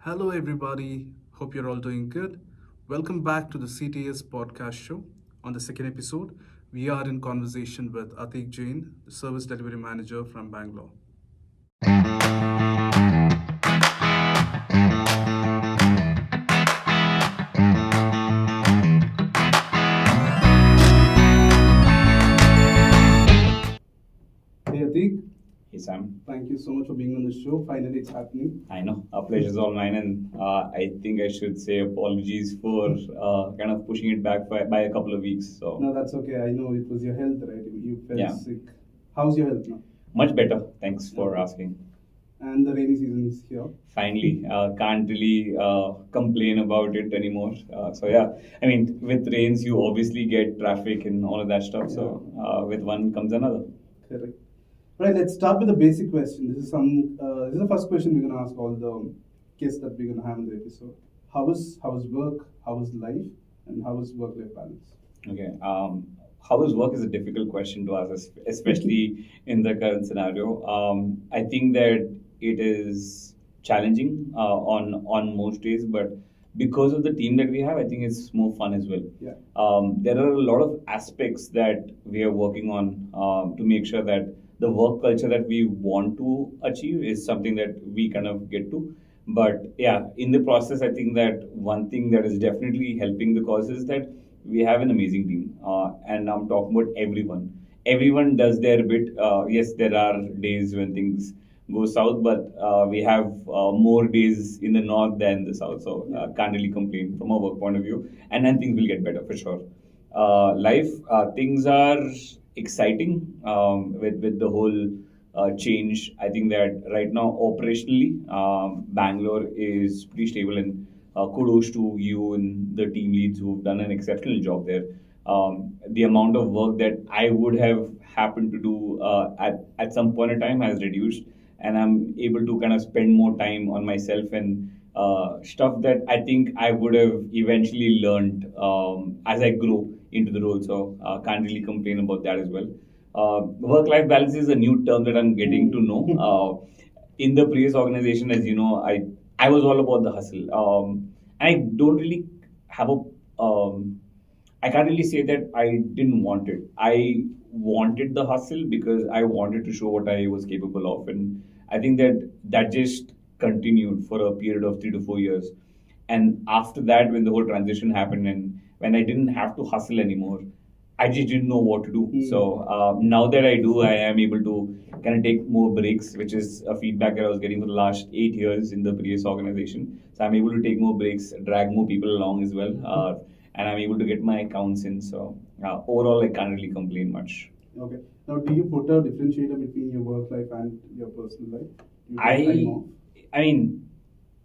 Hello, everybody. Hope you're all doing good. Welcome back to the CTS podcast show. On the second episode, we are in conversation with Ateeg Jain, the service delivery manager from Bangalore. Hey, Ateeg, Hey Sam, thank you so much for being on the show. Finally, it's happening. I know our pleasure's all mine, and I think I should say apologies for kind of pushing it back by a couple of weeks. So No, that's okay. I know it was your health, right? You felt Yeah. sick. How's your health now? much better. Thanks for asking. And the rainy season is here. Finally, can't really complain about it anymore. So yeah, I mean, with rains, you obviously get traffic and all of that stuff. So with one comes another. Correct. Right, let's start with the basic question. This is the first question we're gonna ask all the guests that we're gonna have in the episode. How is work? How is life? And how is work-life balance? Okay. How is work is a difficult question to ask, especially in the current scenario. I think that it is challenging on most days, but because of the team that we have, I think it's more fun as well. Yeah. There are a lot of aspects that we are working on to make sure that the work culture that we want to achieve is something that we kind of get to. But yeah, in the process, I think that one thing that is definitely helping the cause is that we have an amazing team, and I'm talking about everyone. Everyone does their bit. Yes, there are days when things go south, but we have more days in the north than the south, so can't really complain from a work point of view. And then things will get better for sure. Life, things are exciting with the whole change. I think that right now, operationally, Bangalore is pretty stable, and kudos to you and the team leads who've done an exceptional job there. The amount of work that I would have happened to do at some point in time has reduced, and I'm able to kind of spend more time on myself and stuff that I think I would have eventually learned as I grow into the role. So can't really complain about that as well. Work-life balance is a new term that I'm getting to know. In the previous organization, as you know, I was all about the hustle. I don't really have a I can't really say that I didn't want it. I wanted the hustle because I wanted to show what I was capable of, and I think that just continued for a period of 3 to 4 years. And after that, when the whole transition happened, and when I didn't have to hustle anymore, I just didn't know what to do. So now that I do, I am able to kind of take more breaks, which is a feedback that I was getting for the last 8 years in the previous organization. So I'm able to take more breaks, drag more people along as well, and I'm able to get my accounts in. So overall, I can't really complain much. Okay. Now, do you put a differentiator between your work life and your personal life? Do you take time I, off? I mean,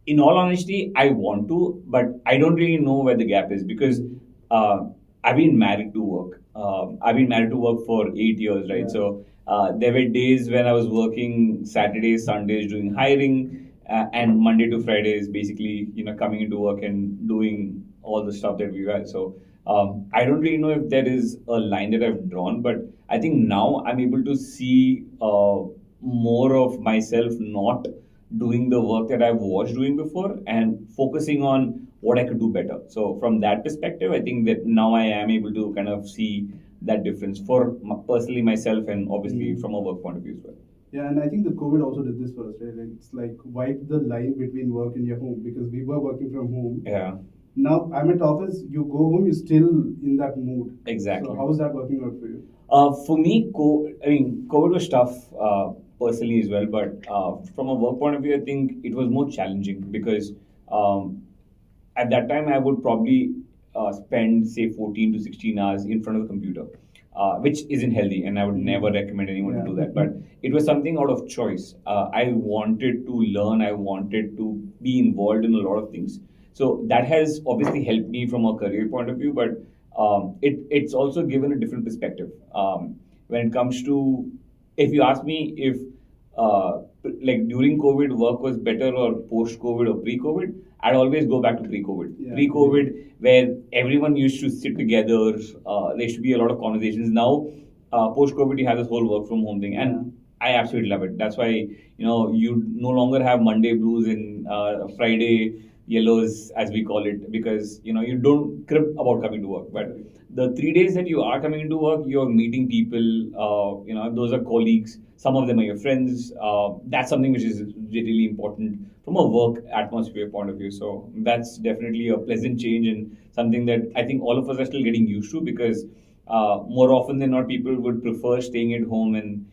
in all honesty, I want to, but I don't really know where the gap is because uh, I've been married to work. I've been married to work for 8 years, right? Yeah. So there were days when I was working Saturdays, Sundays doing hiring, and Monday to Fridays basically, coming into work and doing all the stuff that we had. So I don't really know if there is a line that I've drawn, but I think now I'm able to see more of myself not doing the work that I was doing before and focusing on what I could do better. So from that perspective, I think that now I am able to kind of see that difference for personally myself and obviously from a work point of view as well. Yeah, and I think the COVID also did this for us, right? Like, it's like wiped the line between work and your home because we were working from home. Yeah, Now I'm at office, you go home, you're still in that mood. exactly. So how is that working out for you? For me, COVID was tough personally as well, but from a work point of view, I think it was more challenging because um, at that time I would probably spend say 14 to 16 hours in front of the computer, which isn't healthy, and I would never recommend anyone to do that. But it was something out of choice. I wanted to learn. I wanted to be involved in a lot of things. So that has obviously helped me from a career point of view, but it's also given a different perspective. When it comes to, if you ask me if like during COVID work was better or post COVID or pre COVID, I'd always go back to pre COVID. Yeah. Pre COVID, where everyone used to sit together, there used to be a lot of conversations. Now, post COVID, you have this whole work from home thing, and I absolutely love it. That's why, you no longer have Monday blues and Friday yellows, as we call it, because, you don't crib about coming to work. But the 3 days that you are coming into work, you're meeting people, those are colleagues. Some of them are your friends. That's something which is really important from a work atmosphere point of view. So that's definitely a pleasant change and something that I think all of us are still getting used to, because more often than not, people would prefer staying at home and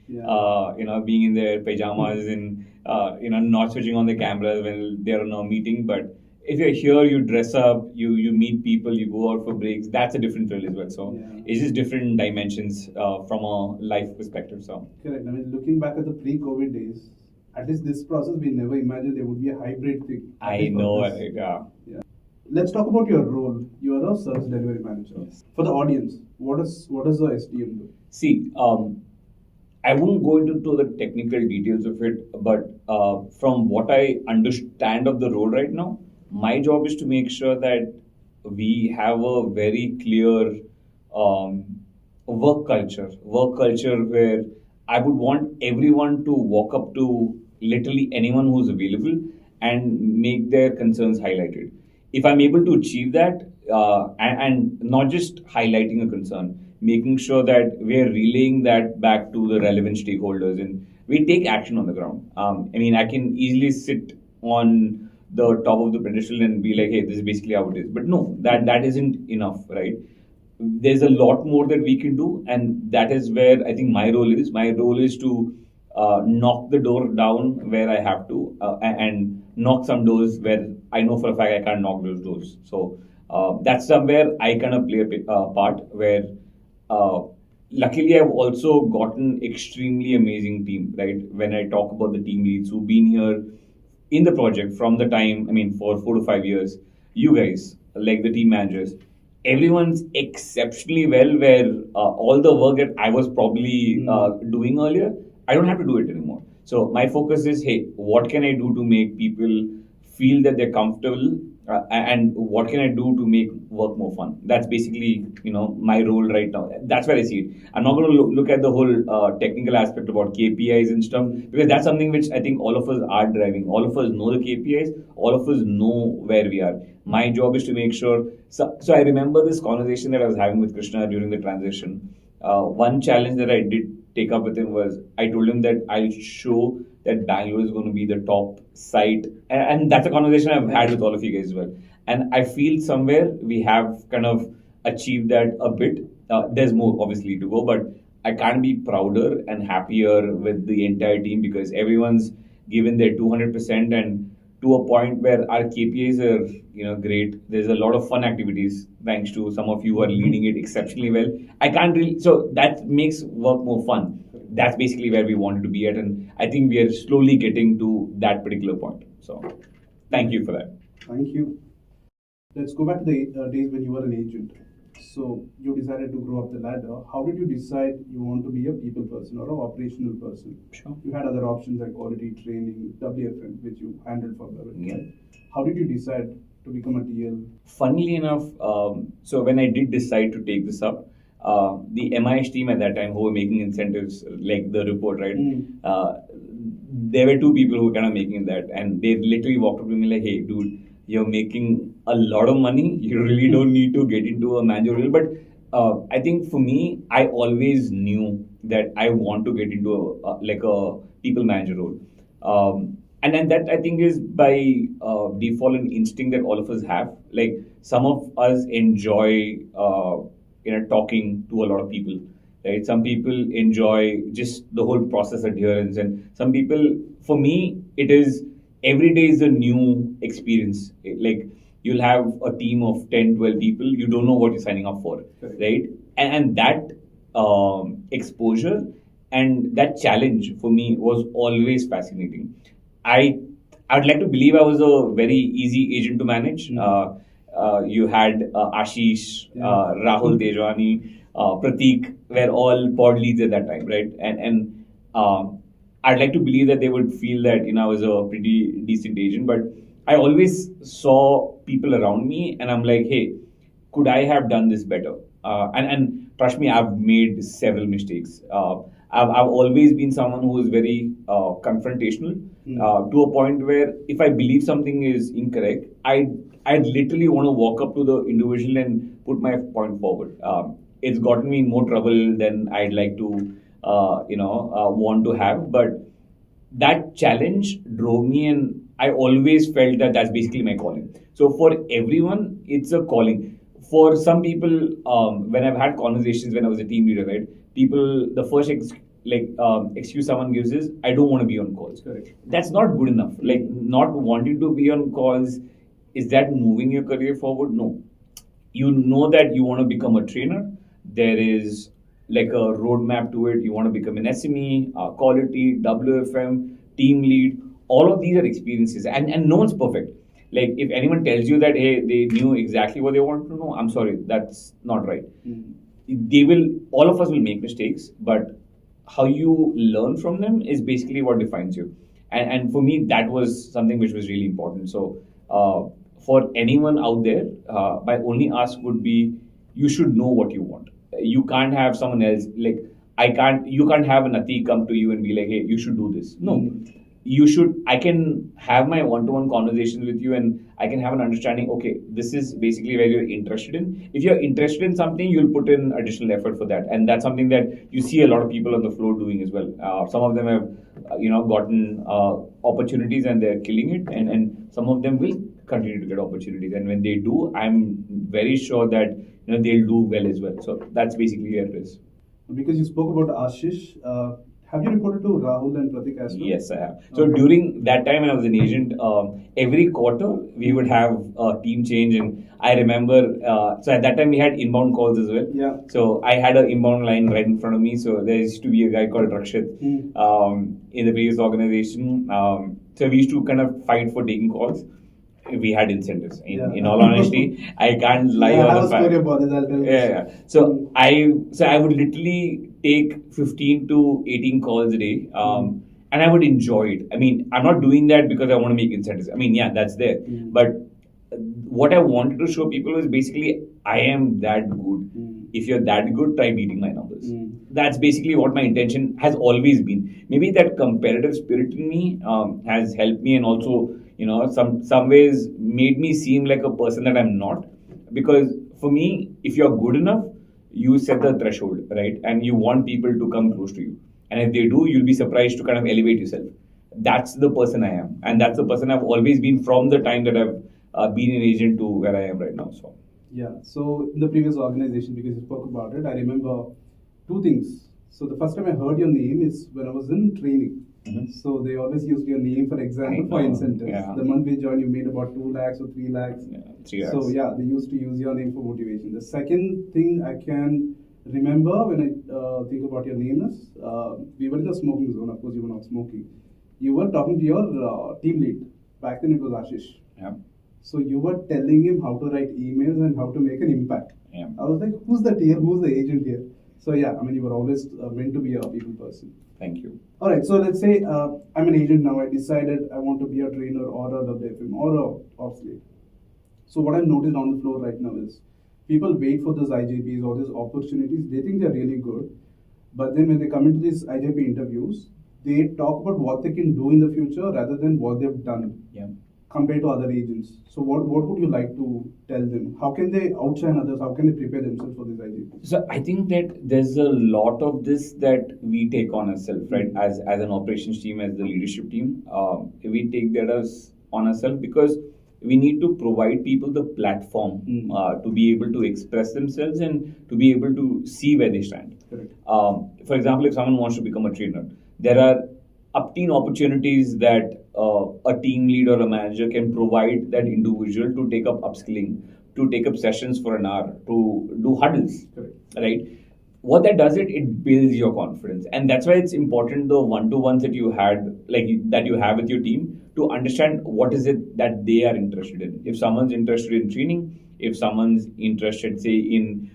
being in their pajamas and not switching on the cameras when they're on a meeting. But if you're here, you dress up, you meet people, you go out for breaks. That's a different thrill as well. So it's just different dimensions from a life perspective. So correct. I mean, looking back at the pre-COVID days, at least this process, we never imagined there would be a hybrid thing. I know, yeah. Let's talk about your role. You are a service delivery manager. Yes. For the audience, what does the SDM do? See, I won't go into the technical details of it, but from what I understand of the role right now, my job is to make sure that we have a very clear um, work culture where I would want everyone to walk up to literally anyone who's available and make their concerns highlighted. If I'm able to achieve that, and not just highlighting a concern, making sure that we're relaying that back to the relevant stakeholders and we take action on the ground. I mean, I can easily sit on the top of the pedestal and be like, hey, this is basically how it is. But no, that isn't enough, right? There's a lot more that we can do, and that is where I think my role is. My role is to knock the door down where I have to, and knock some doors where I know for a fact I can't knock those doors. So that's somewhere I kind of play a part where. Uh, Luckily, I've also gotten extremely amazing team. Right, when I talk about the team leads who've been here in the project from the time, I mean, for 4 to 5 years, you guys, like the team managers, everyone's exceptionally well. Where all the work that I was probably doing earlier, I don't have to do it anymore. So my focus is, hey, what can I do to make people feel that they're comfortable, and what can I do to make work more fun? That's basically my role right now. That's where I see it. I'm not going to look at the whole technical aspect about KPIs and stuff, because that's something which I think all of us are driving. All of us know the KPIs. All of us know where we are. My job is to make sure. So I remember this conversation that I was having with Krishna during the transition. One challenge that I did take up with him was, I told him that I'll show that Bangalore is going to be the top site, and that's a conversation I've had with all of you guys as well. And I feel somewhere we have kind of achieved that a bit. There's more obviously to go, but I can't be prouder and happier with the entire team, because everyone's given their 200%, and to a point where our KPIs are great. There's a lot of fun activities thanks to some of you who are leading it exceptionally well. I can't really, so that makes work more fun. That's basically where we wanted to be at, and I think we are slowly getting to that particular point. So thank you for that. Thank you. Let's go back to the days when you were an agent. So you decided to grow up the ladder. How did you decide you want to be a people person or an operational person? Sure. You had other options like quality training, WFM, which you handled for the Yeah. How did you decide to become a TL? Funnily enough, so when I did decide to take this up, the MIS team at that time who were making incentives, like the report, right? There were two people who were kind of making that, and they literally walked up to me like, "Hey, dude, you're making a lot of money. You really don't need to get into a manager role." But I think for me, I always knew that I want to get into a people manager role. And then that I think is by default an instinct that all of us have. Like some of us enjoy talking to a lot of people, right? Some people enjoy just the whole process adherence, and some people, for me, it is every day is a new experience. Like you'll have a team of 10, 12 people, you don't know what you're signing up for, right? And that exposure and that challenge for me was always fascinating. I I'd like to believe I was a very easy agent to manage. You had Ashish, Rahul Tejwani, Prateek were all pod leads at that time, right? And I'd like to believe that they would feel that I was a pretty decent agent, but I always saw people around me, and I'm like, hey, could I have done this better? And trust me, I've made several mistakes. I've always been someone who is very confrontational to a point where if I believe something is incorrect, I literally want to walk up to the individual and put my point forward. It's gotten me in more trouble than I'd like to, want to have. But that challenge drove me, and I always felt that that's basically my calling. So for everyone, it's a calling. For some people, when I've had conversations when I was a team leader, right? People, the first excuse someone gives is, I don't want to be on calls. Correct. That's not good enough. Like, not wanting to be on calls, is that moving your career forward? No. You know that you want to become a trainer. There is like a roadmap to it. You want to become an SME, quality, WFM, team lead. All of these are experiences, and no one's perfect. Like, if anyone tells you that, hey, they knew exactly what they wanted to know, I'm sorry, that's not right. They will, all of us will make mistakes, but how you learn from them is basically what defines you. And for me, that was something which was really important. So, for anyone out there, my only ask would be, you should know what you want. You can't have someone else, like, you can't have an Ateeg come to you and be like, hey, you should do this. No, you should, I can have my one-to-one conversations with you, and I can have an understanding, okay, this is basically where you're interested in. If you're interested in something, you'll put in additional effort for that. And that's something that you see a lot of people on the floor doing as well. Some of them have, gotten opportunities and they're killing it. And some of them will continue to get opportunities. And when they do, I'm very sure that, they'll do well as well. So that's basically where it is. Because you spoke about Ashish, have you reported to Rahul and Pratik as well? Yes, I have. So during that time when I was an agent, every quarter we would have a team change, and I remember. So at that time we had inbound calls as well. Yeah. So I had an inbound line right in front of me. So there used to be a guy called Rakshit in the previous organization. So we used to kind of fight for taking calls. We had incentives. In all honesty, I can't lie on the fact. Yeah. So I would literally take 15 to 18 calls a day, and I would enjoy it. I mean, I'm not doing that because I want to make incentives. I mean, yeah, that's there. But what I wanted to show people is basically, I am that good. If you're that good, try beating my numbers. That's basically what my intention has always been. Maybe that competitive spirit in me has helped me, and also, some ways made me seem like a person that I'm not. Because for me, if you're good enough, you set the threshold, right? And you want people to come close to you. And if they do, you'll be surprised to kind of elevate yourself. That's the person I am. And that's the person I've always been from the time that I've been an agent to where I am right now. So. Yeah. So in the previous organization, because you spoke about it, I remember two things. So the first time I heard your name is when I was in training. So they always used your name, for example, for incentives. Yeah. The month we joined, you made about 2 lakhs or 3 lakhs. Yeah, 3 lakhs. So yeah, they used to use your name for motivation. The second thing I can remember when I think about your name is, we were in the smoking zone. Of course, you were not smoking. You were talking to your team lead. Back then it was Ashish. Yeah. So you were telling him how to write emails and how to make an impact. Yeah. I was like, who's the tier? Who's the agent here? So yeah, I mean, you were always meant to be a people person. Thank you. All right, so let's say I'm an agent now. I decided I want to be a trainer or a WFM or a ops lead. So what I've noticed on the floor right now is people wait for those IJPs or these opportunities. They think they're really good, but then when they come into these IJP interviews, they talk about what they can do in the future rather than what they've done. Yeah. Compared to other agents. So what would you like to tell them? How can they outshine others? How can they prepare themselves for this idea? So I think that there's a lot of this that we take on ourselves, right? As an operations team, as the leadership team, we take that as on ourselves because we need to provide people the platform to be able to express themselves and to be able to see where they stand. Correct. For example, if someone wants to become a trainer, there are up-teen opportunities that a team lead or a manager can provide that individual to take up upskilling, to take up sessions for an hour, to do huddles. Correct. Right? What that does, it builds your confidence, and that's why it's important the one-to-ones that you had, like that you have with your team, to understand what is it that they are interested in. If someone's interested in training, if someone's interested, say, in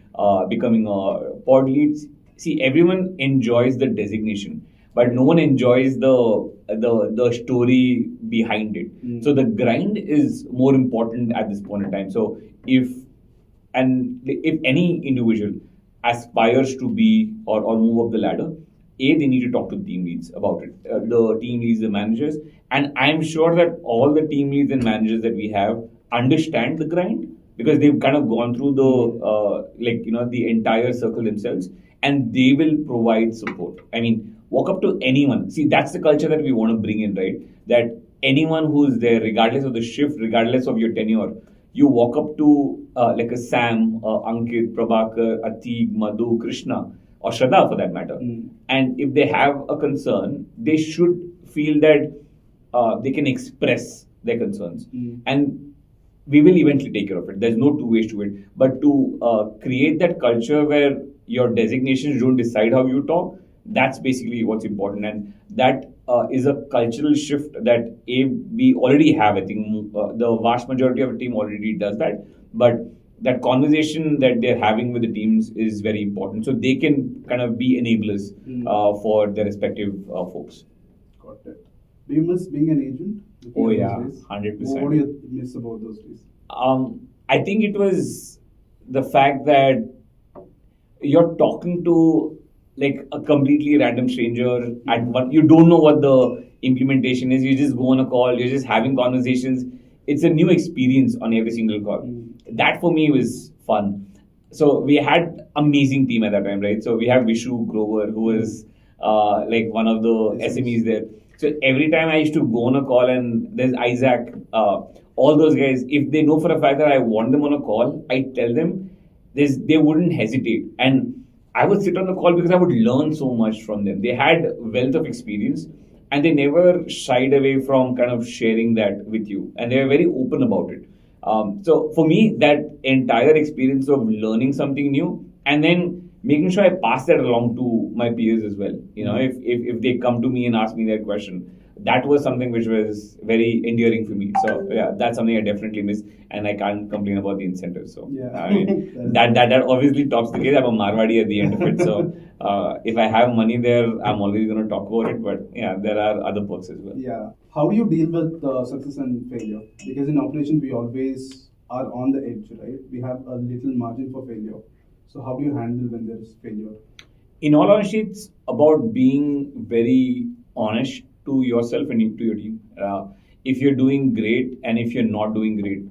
becoming a pod lead, see, everyone enjoys the designation, but no one enjoys the story behind it. So the grind is more important at this point in time. So if any individual aspires to be or move up the ladder, they need to talk to team leads about it, the team leads, the managers, and I'm sure that all the team leads and managers that we have understand the grind because they've kind of gone through the the entire circle themselves, and they will provide support. I mean, walk up to anyone. See, that's the culture that we want to bring in, right? That anyone who's there, regardless of the shift, regardless of your tenure, you walk up to like a Sam, Ankit, Prabhakar, Ateeg, Madhu, Krishna, or Shraddha for that matter. And if they have a concern, they should feel that they can express their concerns. And we will eventually take care of it. There's no two ways to it. But to create that culture where your designations don't decide how you talk, that's basically what's important. And that is a cultural shift that we already have. I think the vast majority of the team already does that. But that conversation that they're having with the teams is very important. So they can kind of be enablers for their respective folks. Got it. Do you miss being an agent? Oh, yeah, those days? 100%. What do you miss about those days? I think it was the fact that you're talking to like a completely random stranger at one. You don't know what the implementation is. You just go on a call. You're just having conversations. It's a new experience on every single call. That for me was fun. So we had amazing team at that time, right? So we have Vishu Grover, who was like one of the SMEs there. So every time I used to go on a call, and there's Isaac, all those guys, if they know for a fact that I want them on a call, I tell them they wouldn't hesitate. And I would sit on the call because I would learn so much from them. They had wealth of experience and they never shied away from kind of sharing that with you. And they were very open about it. So for me, that entire experience of learning something new and then making sure I pass that along to my peers as well. You know, if they come to me and ask me that question, that was something which was very endearing for me. So yeah, that's something I definitely miss, and I can't complain about the incentives. So Yeah. I mean, that obviously tops the case. I'm a Marwadi at the end of it, so if I have money there, I'm always going to talk about it. But yeah, there are other perks as well. Yeah. How do you deal with success and failure? Because in operations, we always are on the edge, right? We have a little margin for failure. So how do you handle when there is failure? In all honesty, it's about being very honest to yourself and to your team. If you're doing great and if you're not doing great,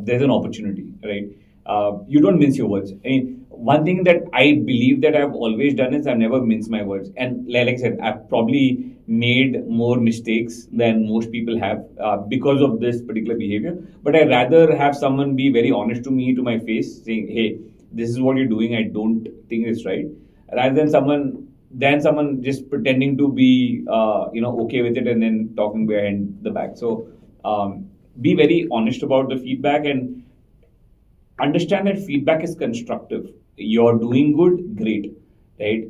there's an opportunity, right? You don't mince your words. I mean, one thing that I believe that I've always done is I've never minced my words. And like I said, I've probably made more mistakes than most people have because of this particular behavior. But I'd rather have someone be very honest to me, to my face, saying, hey, this is what you're doing, I don't think it's right, rather than someone just pretending to be okay with it and then talking behind the back. So be very honest about the feedback and understand that feedback is constructive. You're doing good, great, right?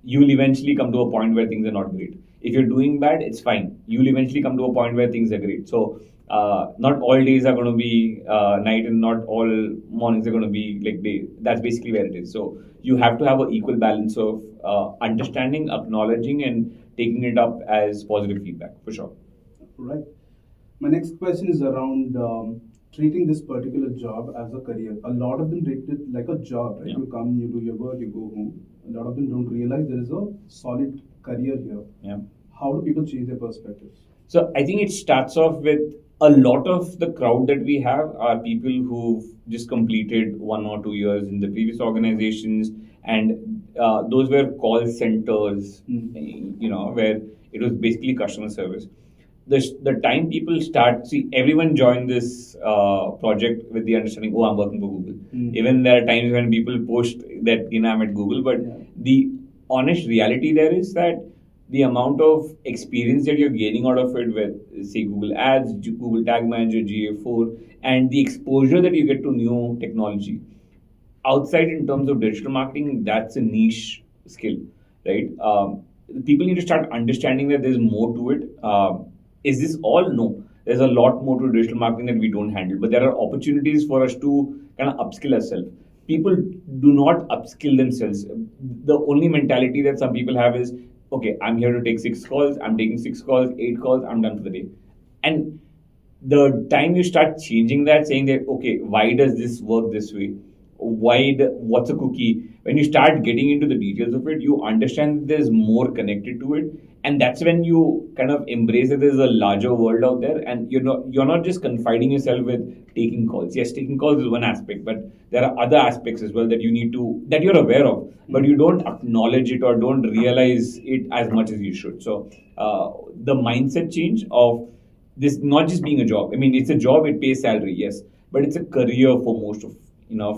You will eventually come to a point where things are not great. If you're doing bad, it's fine. You'll eventually come to a point where things are great. So not all days are going to be night and not all mornings are going to be like day. That's basically where it is. So you have to have an equal balance of understanding, acknowledging, and taking it up as positive feedback for sure. Right. My next question is around treating this particular job as a career. A lot of them treat it like a job, right? Yeah. You come, you do your work, you go home. A lot of them don't realize there is a solid career here. Yeah. How do people change their perspectives? So I think it starts off with a lot of the crowd that we have are people who've just completed 1 or 2 years in the previous organizations, and those were call centers, where it was basically customer service. The time people start, see, everyone joined this project with the understanding, oh, I'm working for Google. Even there are times when people post that, I'm at Google, but the honest reality there is that the amount of experience that you're gaining out of it with, say, Google Ads, Google Tag Manager, GA4, and the exposure that you get to new technology. Outside in terms of digital marketing, that's a niche skill, right? People need to start understanding that there's more to it. Is this all? No. There's a lot more to digital marketing that we don't handle, but there are opportunities for us to kind of upskill ourselves. People do not upskill themselves. The only mentality that some people have is, okay, I'm here to take 6 calls, I'm taking 6 calls, 8 calls, I'm done for the day. And the time you start changing that, saying that, okay, why does this work this way? what's a cookie. When you start getting into the details of it, you understand that there's more connected to it, and that's when you kind of embrace that there's a larger world out there, and you're not just confining yourself with taking calls. Yes, taking calls is one aspect, but there are other aspects as well that that you're aware of, but you don't acknowledge it or don't realize it as much as you should. So the mindset change of this not just being a job. I mean, it's a job, it pays salary, yes, but it's a career for most of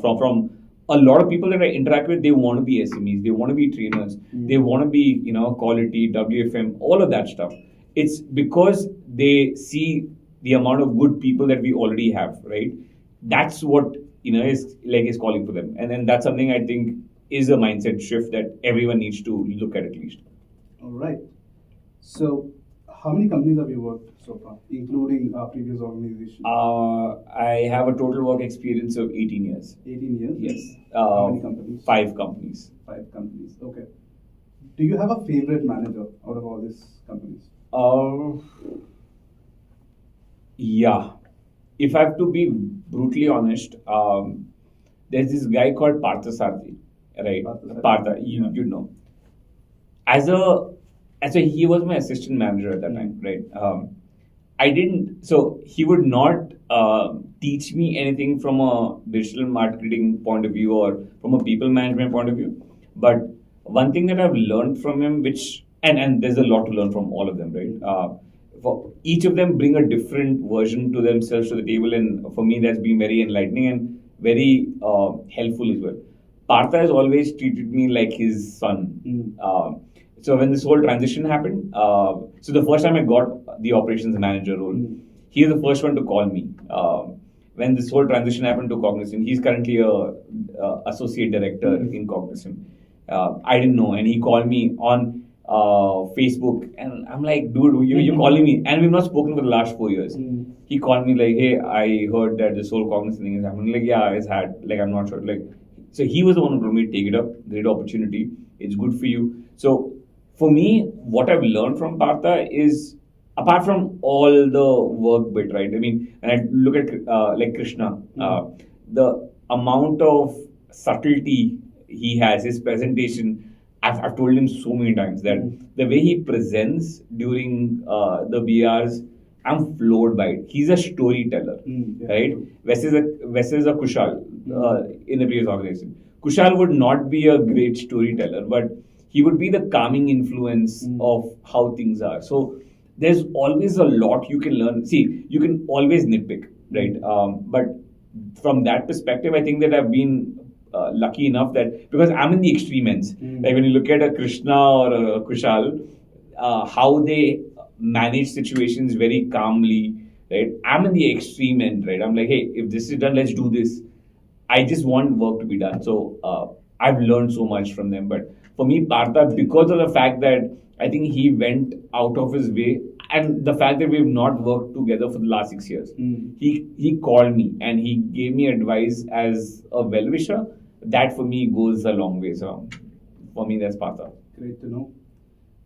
from a lot of people that I interact with. They want to be SMEs, they want to be trainers, they want to be quality, WFM, all of that stuff. It's because they see the amount of good people that we already have, right? That's what is calling for them, and then that's something I think is a mindset shift that everyone needs to look at least. All right. So, how many companies have you worked so far, including our previous organization? I have a total work experience of 18 years. 18 years? Yes. How many companies? 5 companies. 5 companies. Okay. Do you have a favorite manager out of all these companies? Yeah. If I have to be brutally honest, there's this guy called Partha Sarthi, right? Partha, you know. As a he was my assistant manager at that time, right? I didn't, so he would not teach me anything from a digital marketing point of view or from a people management point of view. But one thing that I've learned from him, and there's a lot to learn from all of them, right? For each of them bring a different version to themselves to the table, and for me that's been very enlightening and very helpful as well. Partha has always treated me like his son. So when this whole transition happened, so the first time I got the operations manager role, he is the first one to call me. When this whole transition happened to Cognizant, he's currently a associate director in Cognizant. I didn't know, and he called me on Facebook, and I'm like, dude, you're calling me, and we've not spoken for the last 4 years. He called me like, hey, I heard that this whole Cognizant thing is happening. Like, yeah, it's had, like, I'm not sure. Like, so he was the one who told me, take it up, great opportunity, it's good for you. So for me, what I've learned from Partha is, apart from all the work bit, right? I mean, when I look at like Krishna, the amount of subtlety he has, his presentation, I've told him so many times that the way he presents during the BRs, I'm floored by it. He's a storyteller, right? Versus a Kushal in the previous organization. Kushal would not be a great storyteller, but he would be the calming influence of how things are. So there's always a lot you can learn. See, you can always nitpick, right? But from that perspective, I think that I've been lucky enough that, because I'm in the extreme ends. Like when you look at a Krishna or a Kushal, how they manage situations very calmly, right? I'm in the extreme end, right? I'm like, hey, if this is done, let's do this. I just want work to be done. So I've learned so much from them. But for me, Partha, because of the fact that I think he went out of his way, and the fact that we've not worked together for the last 6 years, he called me and he gave me advice as a well-wisher. That for me goes a long way. So for me, that's Partha. Great to know.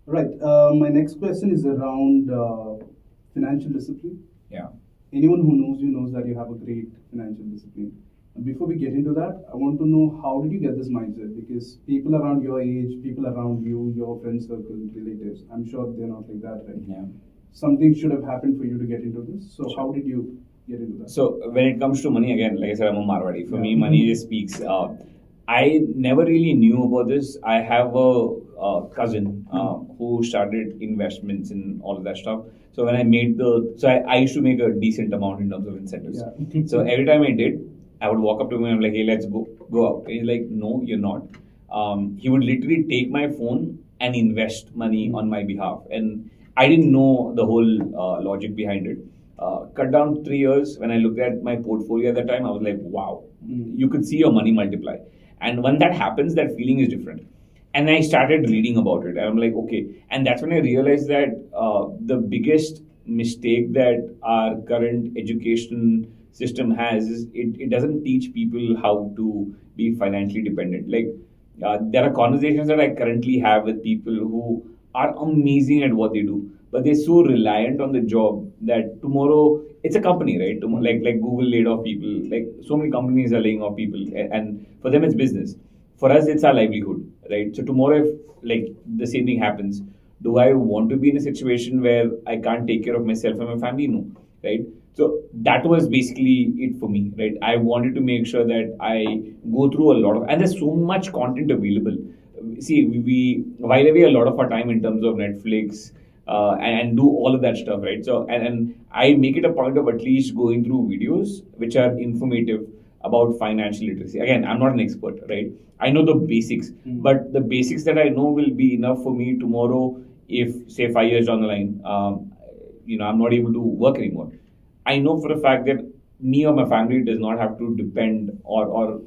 Right. My next question is around financial discipline. Yeah. Anyone who knows you knows that you have a great financial discipline. And before we get into that, I want to know, how did you get this mindset? Because people around your age, people around you, your friend circle, relatives, I'm sure they're not like that, right? Yeah. Something should have happened for you to get into this. So how did you get into that? So when it comes to money, again, like I said, I'm a Marwadi. For me, money just speaks. I never really knew about this. I have a cousin who started investments and all of that stuff. So when I made I used to make a decent amount in terms of incentives. Yeah. So every time I did, I would walk up to him and I'm like, hey, let's go out. And he's like, no, you're not. He would literally take my phone and invest money on my behalf. And I didn't know the whole logic behind it. Cut down to 3 years, when I looked at my portfolio at that time, I was like, wow, you could see your money multiply. And when that happens, that feeling is different. And I started reading about it. And I'm like, okay. And that's when I realized that the biggest mistake that our current education system has is it doesn't teach people how to be financially dependent. Like there are conversations that I currently have with people who are amazing at what they do, but they're so reliant on the job that tomorrow, it's a company, right? Like Google laid off people. Like so many companies are laying off people, and for them it's business. For us, it's our livelihood, right? So tomorrow, if like the same thing happens, do I want to be in a situation where I can't take care of myself and my family? No, right? So that was basically it for me, right? I wanted to make sure that I go through a lot of, and there's so much content available. See, we while away a lot of our time in terms of Netflix, and do all of that stuff, right? So, and I make it a point of at least going through videos which are informative about financial literacy. Again, I'm not an expert, right? I know the basics, but the basics that I know will be enough for me tomorrow if, say, 5 years down the line, I'm not able to work anymore. I know for a fact that me or my family does not have to depend or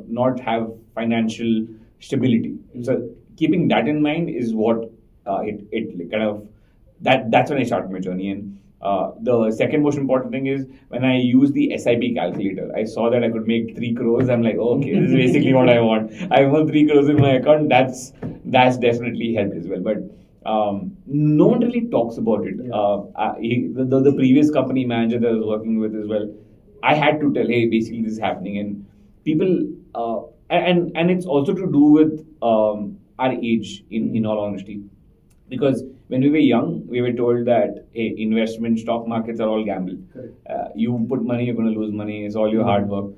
not have financial stability. So keeping that in mind is what it kind of that's when I started my journey. And the second most important thing is when I used the SIP calculator, I saw that I could make 3 crores. I'm like, oh, okay, this is basically what I want. I want 3 crores in my account. That's definitely helped as well. But no one really talks about it. The previous company manager that I was working with as well, I had to tell, hey, basically this is happening, and people, and it's also to do with our age. In all honesty, because when we were young, we were told that hey, investment, stock markets are all gamble. You put money, you're going to lose money. It's all your hard work.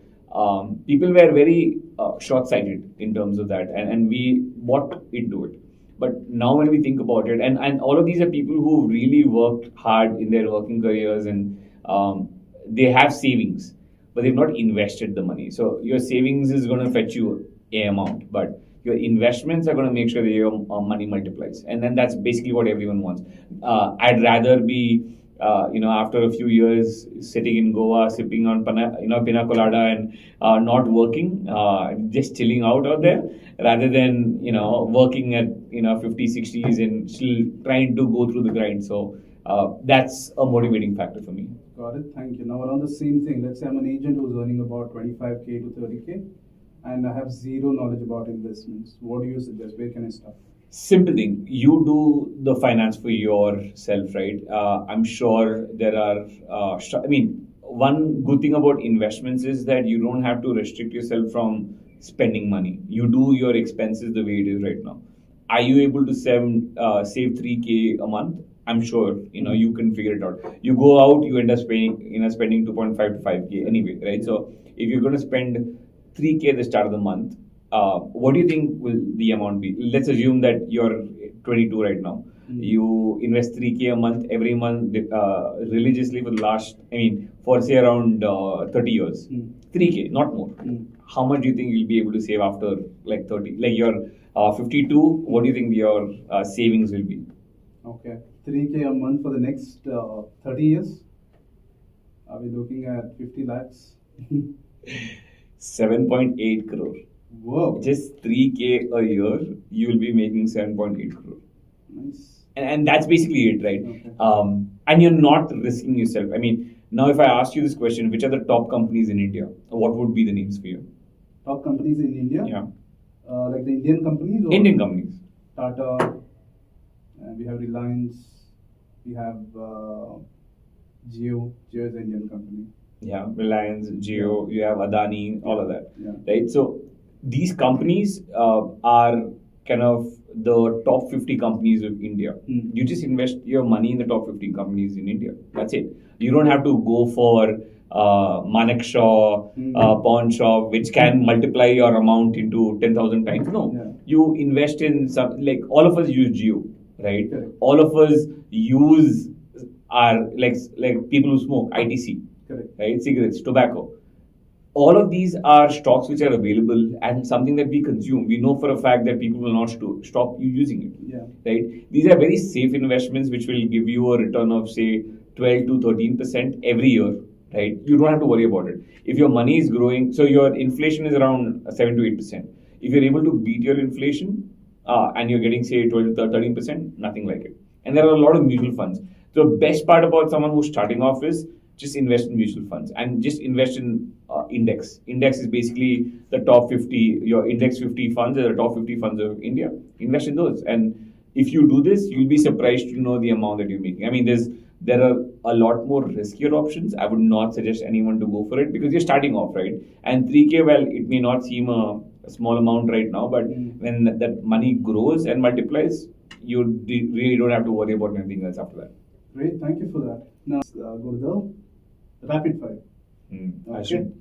People were very short-sighted in terms of that, and we bought into it. But now when we think about it, and all of these are people who really worked hard in their working careers, and they have savings, but they've not invested the money. So your savings is going to fetch you a amount, but your investments are going to make sure that your money multiplies. And then that's basically what everyone wants. I'd rather be, after a few years sitting in Goa, sipping on pina colada and not working, just chilling out there, rather than, working at, 50s, 60s and still trying to go through the grind. So that's a motivating factor for me. Got it. Thank you. Now, around the same thing, let's say I'm an agent who's earning about 25K to 30K, and I have zero knowledge about investments. What do you suggest? Where can I start? Simple thing. You do the finance for yourself, right? I'm sure there are. One good thing about investments is that you don't have to restrict yourself from spending money. You do your expenses the way it is right now. Are you able to save 3K a month? I'm sure you can figure it out. You go out, you end up spending 2.5 to 5K anyway, right? So if you're going to spend 3K at the start of the month, what do you think will the amount be? Let's assume that you're 22 right now. You invest 3K a month every month religiously for say around 30 years. 3K, not more. How much do you think you'll be able to save after like 30? Like you're 52, what do you think your savings will be? Okay, 3K a month for the next 30 years? Are we looking at 50 lakhs? 7.8 crore. Whoa. Just 3K a year, you will be making 7.8 crore. Nice. And that's basically it, right? Okay. And you're not risking yourself. Now if I ask you this question, which are the top companies in India? What would be the names for you? Top companies in India? Yeah. Like the Indian companies? Or Indian companies. Tata, we have Reliance, we have Jio. Jio is an Indian company. Yeah, Reliance, Jio, you have Adani, all of that, Yeah. right? So these companies are kind of the top 50 companies of India. You just invest your money in the top 50 companies in India. That's it. You don't have to go for Manek Shaw, pawn shop, which can multiply your amount into 10,000 times. No, Yeah. you invest in some, like all of us use Jio, right? Correct. All of us use our like people who smoke ITC. Correct. Right? Cigarettes, tobacco. All of these are stocks which are available and something that we consume. We know for a fact that people will not stop you using it. Yeah. Right? These are very safe investments which will give you a return of say 12 to 13% every year. Right? You don't have to worry about it. If your money is growing, so your inflation is around 7 to 8%. If you're able to beat your inflation and you're getting say 12 to 13%, nothing like it. And there are a lot of mutual funds. The best part about someone who's starting off is just invest in mutual funds and just invest in index. Index is basically the top 50, your index 50 funds are the top 50 funds of India. Invest in those. And if you do this, you'll be surprised to know the amount that you're making. There's there are a lot more riskier options. I would not suggest anyone to go for it because you're starting off, right? And 3K, well, it may not seem a small amount right now, but when that money grows and multiplies, you really don't have to worry about anything else after that. Great, thank you for that. Now, go to the rapid fire. I Okay. should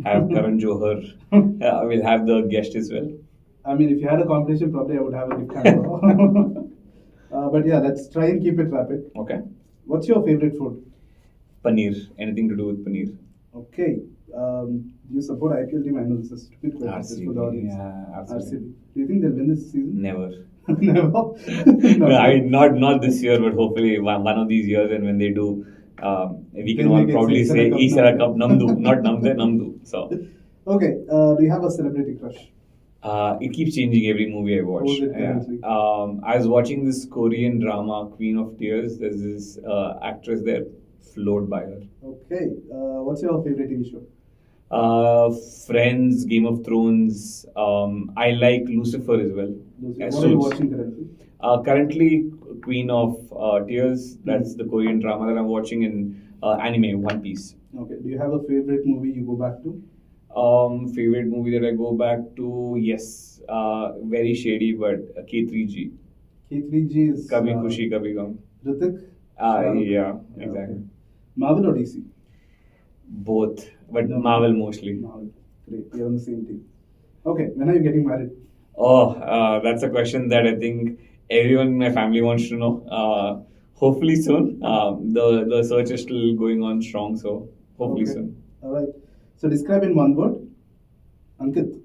have Karan Johar. We'll have the guest as well. I mean, if you had a competition, probably I would have a gift hamper. But yeah, let's try and keep it rapid. Okay. What's your favorite food? Paneer. Anything to do with paneer? Okay. Do you support IPL team? I know this is a stupid question just for the RCB. audience. Yeah, absolutely. RCB. Do you think they'll win this season? Never. Never. No, I mean, not this year, but hopefully one of these years, and when they do, we can They'll all make it probably say Eastern Eastern Cup Cup Namdu, not Namde, Namdu. So Okay. Do you have a celebrity crush? it keeps changing every movie I watch. Who's it currently? I was watching this Korean drama, Queen of Tears. There's this actress there, floored by her. Okay. What's your favorite TV show? Friends, Game of Thrones. I like Lucifer as well. What are you watching currently? Currently, Queen of Tears. That's the Korean drama that I'm watching in anime, One Piece. Okay. Do you have a favorite movie you go back to? Favorite movie that I go back to? Yes, very shady, but K3G. K3G is Kabhi Khushi Kabhi Gum. Hrithik? Shah Rukh? Yeah, exactly. Okay. Marvel or DC? Both, but No. Marvel mostly. Marvel. Great. We're on the same team. Okay. When are you getting married? Oh, that's a question that I think everyone in my family wants to know. Hopefully soon. The search is still going on strong, so hopefully Okay. soon. All right. So describe in one word. Ankit.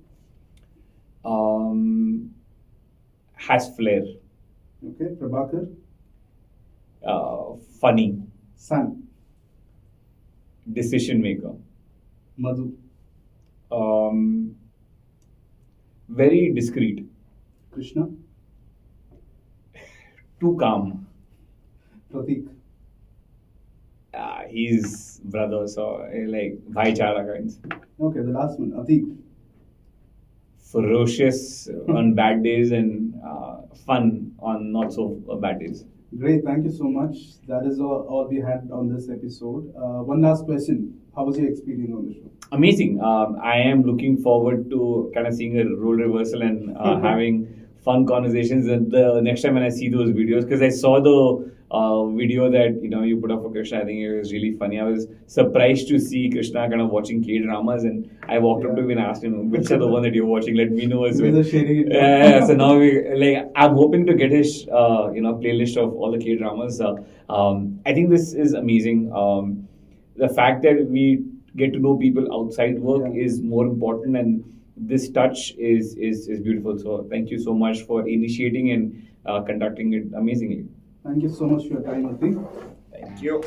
Has flair. Okay. Prabhakar. Funny. Sam. Decision maker. Madhu. Very discreet. Krishna. Too calm. Pratik. He's brother, so like bhaichara kinds. Okay. The last one. Ateeg. Ferocious on bad days and fun on not so bad days. Great. Thank you so much. That is all we had on this episode. One last question. How was your experience on the show? Amazing. I am looking forward to kind of seeing a role reversal and having fun conversations. And the next time when I see those videos, because I saw the video that you put up for Krishna, I think it was really funny. I was surprised to see Krishna kind of watching K dramas, and I walked up to him and asked him, "Which are the one that you're watching? Let me know as well." Because of sharing it. Yeah, so now I'm hoping to get his playlist of all the K dramas. I think this is amazing. The fact that we get to know people outside work Yeah. is more important, and this touch is beautiful. So thank you so much for initiating and conducting it amazingly. Thank you so much for your time, Ateeg. Thank you.